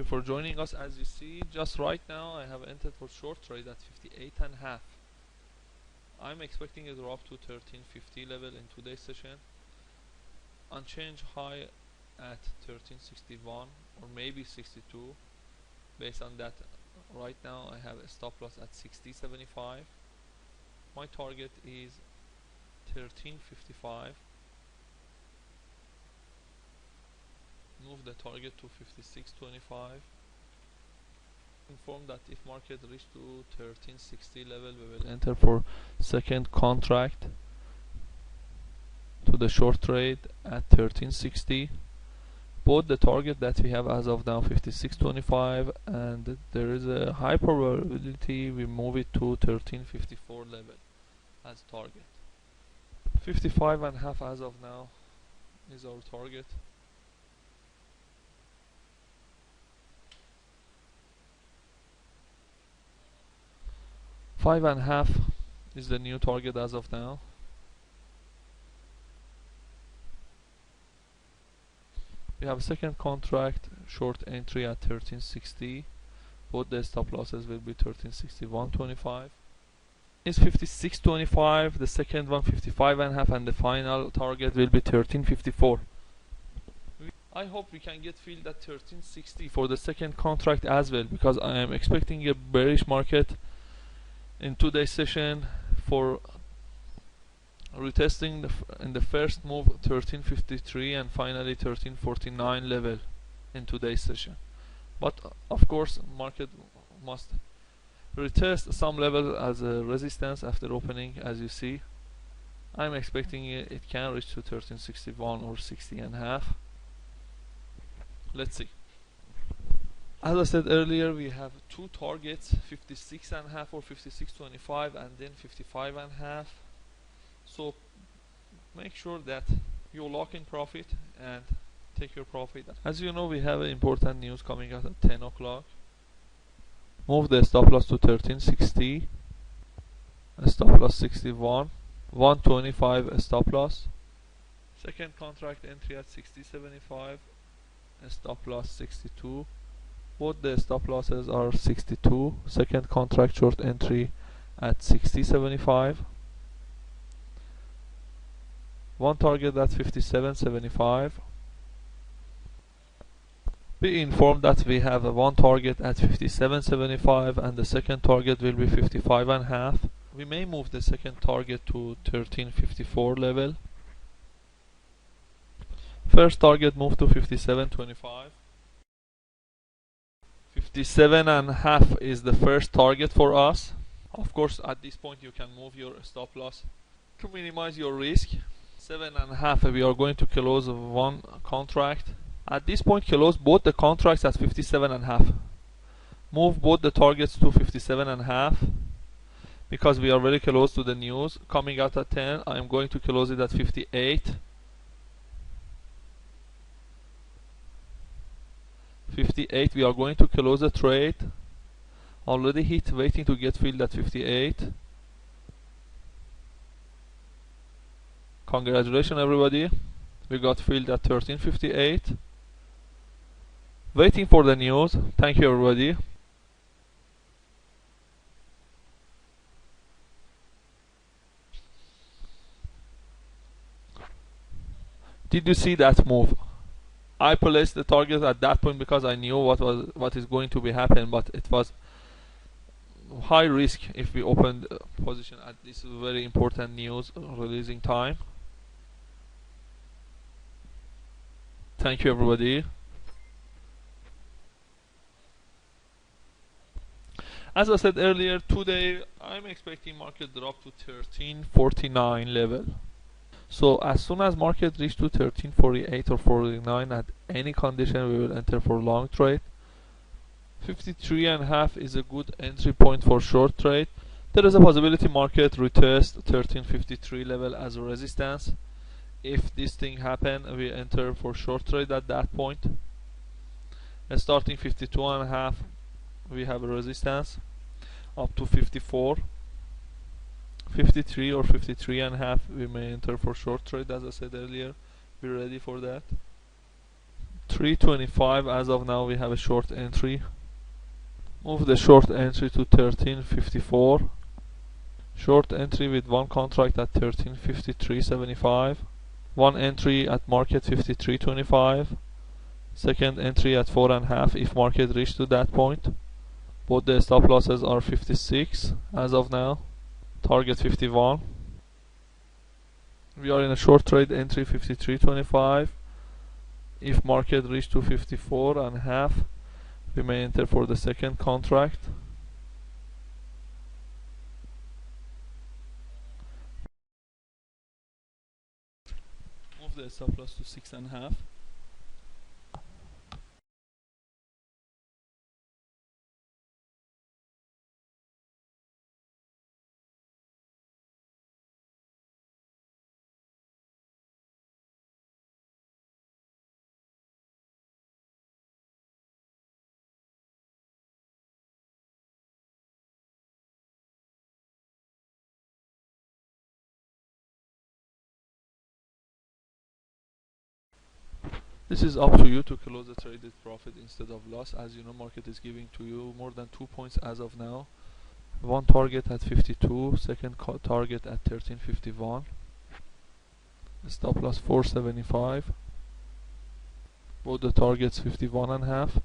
you for joining us. As you see, just right now I have entered for short trade at 58.5. I'm expecting a drop to 1350 level in today's session. Unchanged high at 1361 or maybe 62. Based on that, right now I have a stop loss at 60.75. My target is 1355. Move the target to 56.25. Inform that if market reach to 1360 level, we will enter for second contract to the short trade at 1360. Both the target that we have as of now 56.25, and there is a high probability we move it to 1354 level as target. 55.5 as of now is our target. Five and a half is the new target as of now. We have a second contract short entry at 1360. Both the stop losses will be 1361.25. Is 56.25. The second one 55.5, and the final target will be 1354. I hope we can get filled at 1360 for the second contract as well, because I am expecting a bearish market in today's session for retesting in the first move 1353 and finally 1349 level in today's session. But of course market must retest some level as a resistance after opening. As you see, I'm expecting it can reach to 1361 or 60.5. Let's see. As I said earlier, we have two targets, 56.5 or 56.25, and then 55.5. So make sure that you lock in profit and take your profit. As you know, we have important news coming out at 10 o'clock. Move the stop loss to 1360, a stop loss 61, 125 a stop loss. Second contract entry at 60.75, a stop loss 62. Both the stop losses are 62. Second contract short entry at 60.75. One target at 57.75. Be informed that we have one target at 57.75 and the second target will be 55.5. We may move the second target to 1354 level. First target move to 57.25. 57.5 is the first target for us. Of course, at this point you can move your stop loss to minimize your risk. 7.5 we are going to close one contract. At this point close both the contracts at 57.5. Move both the targets to 57.5 because we are very close to the news coming out at 10. I am going to close it at 58. 58 we are going to close the trade. Already hit, waiting to get filled at 58. Congratulations everybody, we got filled at 1358. Waiting for the news. Thank you everybody. Did you see that move? I placed the target at that point because I knew what is going to be happen, but it was high risk if we opened position at this very important news releasing time. Thank you everybody. As I said earlier, today I'm expecting market drop to 1349 level. So as soon as market reach to 1348 or 49 at any condition, we will enter for long trade. 53.5 is a good entry point for short trade. There is a possibility market retest 1353 level as a resistance. If this thing happen, we enter for short trade at that point. And starting 52.5, we have a resistance up to 54. 53 or 53.5 we may enter for short trade. As I said earlier, be ready for that. 325. As of now we have a short entry. Move the short entry to 1354. Short entry with one contract at 1353.75. One entry at market 53.25. Second entry at 4.5 if market reach to that point. Both the stop losses are 56 as of now. Target 51. We are in a short trade entry 53.25. If market reach to 54.5, we may enter for the second contract. Move the stop loss to 6.5. This is up to you to close the trade with profit instead of loss. As you know, market is giving to you more than 2 points as of now. One target at 52, second target at 1351. Stop loss 475. Both the targets 51.5.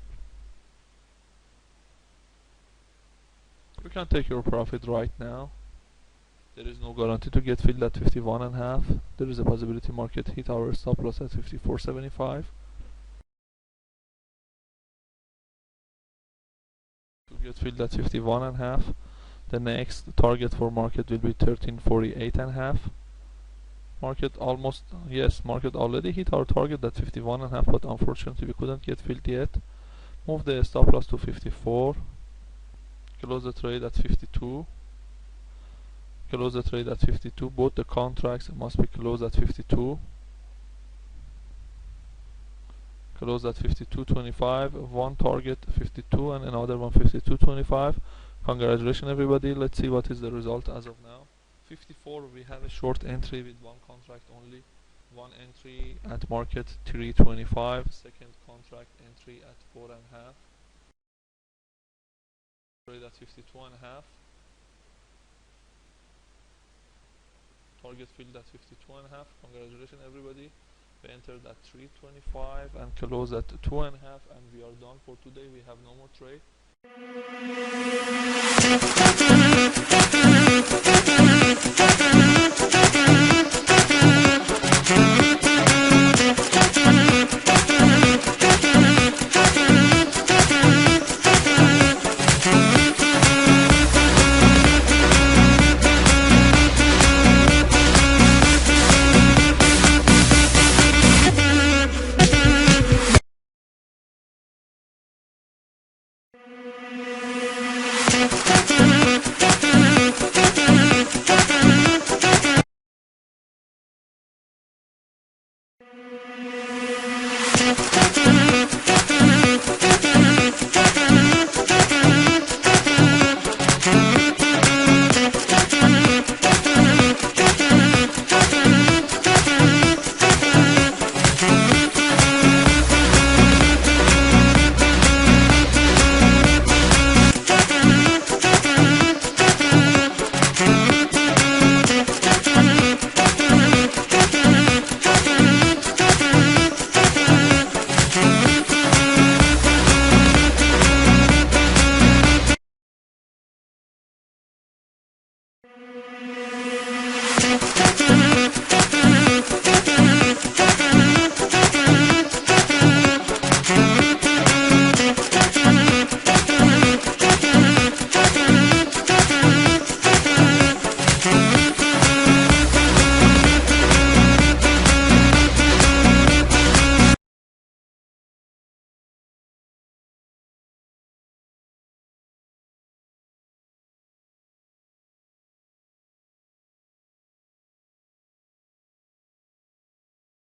You can take your profit right now. There is no guarantee to get filled at 51.5. There is a possibility market hit our stop loss at 54.75. To get filled at 51.5. The next target for market will be 1348.5. Market almost, yes, market already hit our target at 51.5, but unfortunately we couldn't get filled yet. Move the stop loss to 54. Close the trade at 52. Close the trade at 52. Both the contracts must be closed at 52. Close at 52.25. One target 52 and another one 52.25. Congratulations everybody. Let's see what is the result as of now. 54, we have a short entry with one contract only. One entry at market 325. Second contract entry at 4.5. Trade at 52.5. Target filled at 52.5. Congratulations everybody. We entered at 325 and close at 2.5, and we are done for today. We have no more trade.